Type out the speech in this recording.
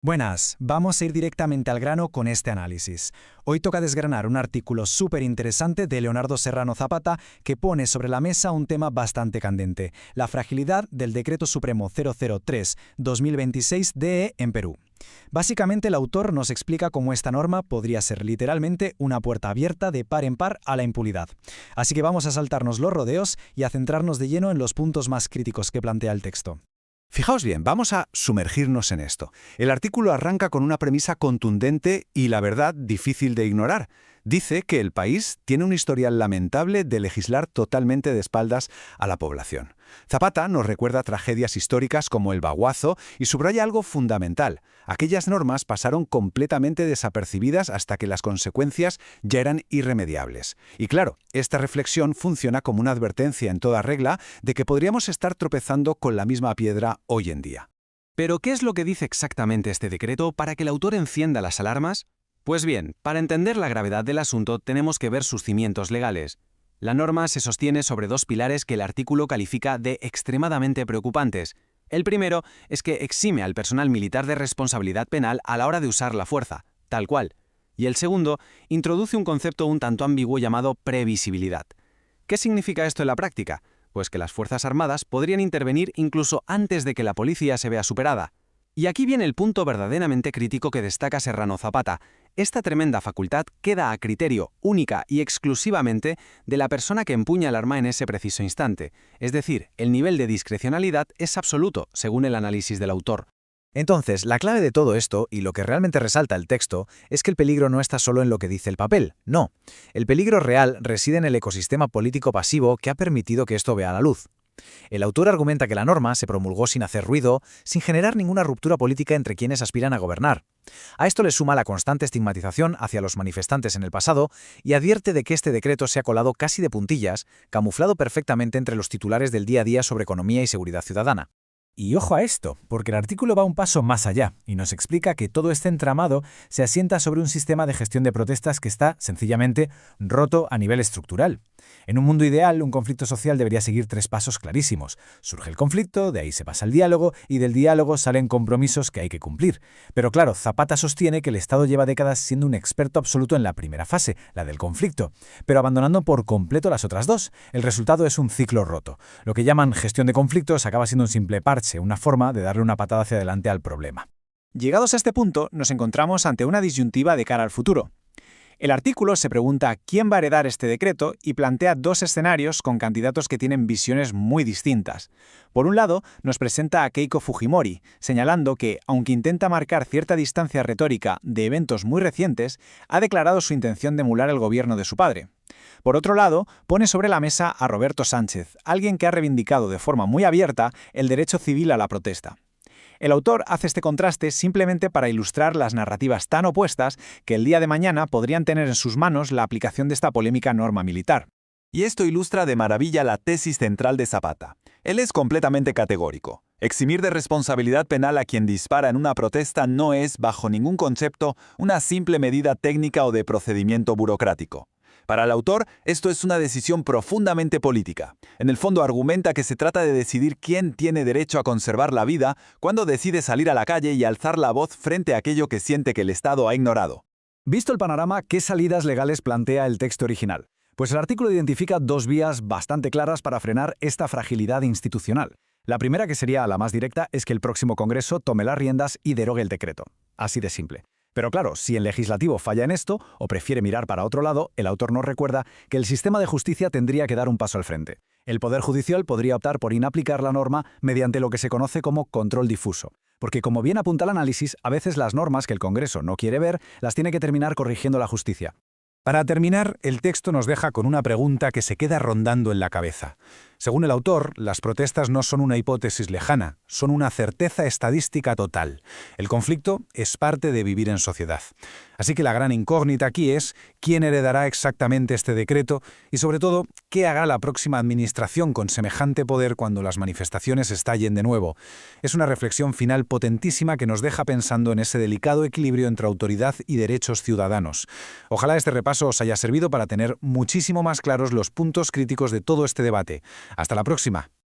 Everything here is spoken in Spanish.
Buenas, vamos a ir directamente al grano con este análisis. Hoy toca desgranar un artículo súper interesante de Leonardo Serrano Zapata que pone sobre la mesa un tema bastante candente, la fragilidad del Decreto Supremo 003-2026-DE en Perú. Básicamente el autor nos explica cómo esta norma podría ser literalmente una puerta abierta de par en par a la impunidad. Así que vamos a saltarnos los rodeos y a centrarnos de lleno en los puntos más críticos que plantea el texto. Fijaos bien, vamos a sumergirnos en esto. El artículo arranca con una premisa contundente y, la verdad, difícil de ignorar. Dice que el país tiene un historial lamentable de legislar totalmente de espaldas a la población. Zapata nos recuerda tragedias históricas como el Baguazo y subraya algo fundamental. Aquellas normas pasaron completamente desapercibidas hasta que las consecuencias ya eran irremediables. Y claro, esta reflexión funciona como una advertencia en toda regla de que podríamos estar tropezando con la misma piedra hoy en día. ¿Pero qué es lo que dice exactamente este decreto para que el autor encienda las alarmas? Pues bien, para entender la gravedad del asunto tenemos que ver sus cimientos legales. La norma se sostiene sobre dos pilares que el artículo califica de extremadamente preocupantes. El primero es que exime al personal militar de responsabilidad penal a la hora de usar la fuerza, tal cual. Y el segundo introduce un concepto un tanto ambiguo llamado previsibilidad. ¿Qué significa esto en la práctica? Pues que las Fuerzas Armadas podrían intervenir incluso antes de que la policía se vea superada. Y aquí viene el punto verdaderamente crítico que destaca Serrano Zapata. Esta tremenda facultad queda a criterio única y exclusivamente de la persona que empuña el arma en ese preciso instante. Es decir, el nivel de discrecionalidad es absoluto, según el análisis del autor. Entonces, la clave de todo esto, y lo que realmente resalta el texto, es que el peligro no está solo en lo que dice el papel, no. El peligro real reside en el ecosistema político pasivo que ha permitido que esto vea la luz. El autor argumenta que la norma se promulgó sin hacer ruido, sin generar ninguna ruptura política entre quienes aspiran a gobernar. A esto le suma la constante estigmatización hacia los manifestantes en el pasado y advierte de que este decreto se ha colado casi de puntillas, camuflado perfectamente entre los titulares del día a día sobre economía y seguridad ciudadana. Y ojo a esto, porque el artículo va un paso más allá y nos explica que todo este entramado se asienta sobre un sistema de gestión de protestas que está, sencillamente, roto a nivel estructural. En un mundo ideal, un conflicto social debería seguir tres pasos clarísimos. Surge el conflicto, de ahí se pasa al diálogo y del diálogo salen compromisos que hay que cumplir. Pero claro, Zapata sostiene que el Estado lleva décadas siendo un experto absoluto en la primera fase, la del conflicto, pero abandonando por completo las otras dos. El resultado es un ciclo roto. Lo que llaman gestión de conflictos acaba siendo un simple parche, una forma de darle una patada hacia adelante al problema. Llegados a este punto, nos encontramos ante una disyuntiva de cara al futuro. El artículo se pregunta quién va a heredar este decreto y plantea dos escenarios con candidatos que tienen visiones muy distintas. Por un lado, nos presenta a Keiko Fujimori, señalando que, aunque intenta marcar cierta distancia retórica de eventos muy recientes, ha declarado su intención de emular el gobierno de su padre. Por otro lado, pone sobre la mesa a Roberto Sánchez, alguien que ha reivindicado de forma muy abierta el derecho civil a la protesta. El autor hace este contraste simplemente para ilustrar las narrativas tan opuestas que el día de mañana podrían tener en sus manos la aplicación de esta polémica norma militar. Y esto ilustra de maravilla la tesis central de Zapata. Él es completamente categórico. Eximir de responsabilidad penal a quien dispara en una protesta no es, bajo ningún concepto, una simple medida técnica o de procedimiento burocrático. Para el autor, esto es una decisión profundamente política. En el fondo argumenta que se trata de decidir quién tiene derecho a conservar la vida cuando decide salir a la calle y alzar la voz frente a aquello que siente que el Estado ha ignorado. Visto el panorama, ¿qué salidas legales plantea el texto original? Pues el artículo identifica dos vías bastante claras para frenar esta fragilidad institucional. La primera, que sería la más directa, es que el próximo Congreso tome las riendas y derogue el decreto. Así de simple. Pero claro, si el legislativo falla en esto, o prefiere mirar para otro lado, el autor nos recuerda que el sistema de justicia tendría que dar un paso al frente. El Poder Judicial podría optar por inaplicar la norma mediante lo que se conoce como control difuso. Porque como bien apunta el análisis, a veces las normas que el Congreso no quiere ver, las tiene que terminar corrigiendo la justicia. Para terminar, el texto nos deja con una pregunta que se queda rondando en la cabeza. Según el autor, las protestas no son una hipótesis lejana, son una certeza estadística total. El conflicto es parte de vivir en sociedad. Así que la gran incógnita aquí es quién heredará exactamente este decreto y, sobre todo, qué hará la próxima administración con semejante poder cuando las manifestaciones estallen de nuevo. Es una reflexión final potentísima que nos deja pensando en ese delicado equilibrio entre autoridad y derechos ciudadanos. Ojalá este repaso os haya servido para tener muchísimo más claros los puntos críticos de todo este debate. Hasta la próxima.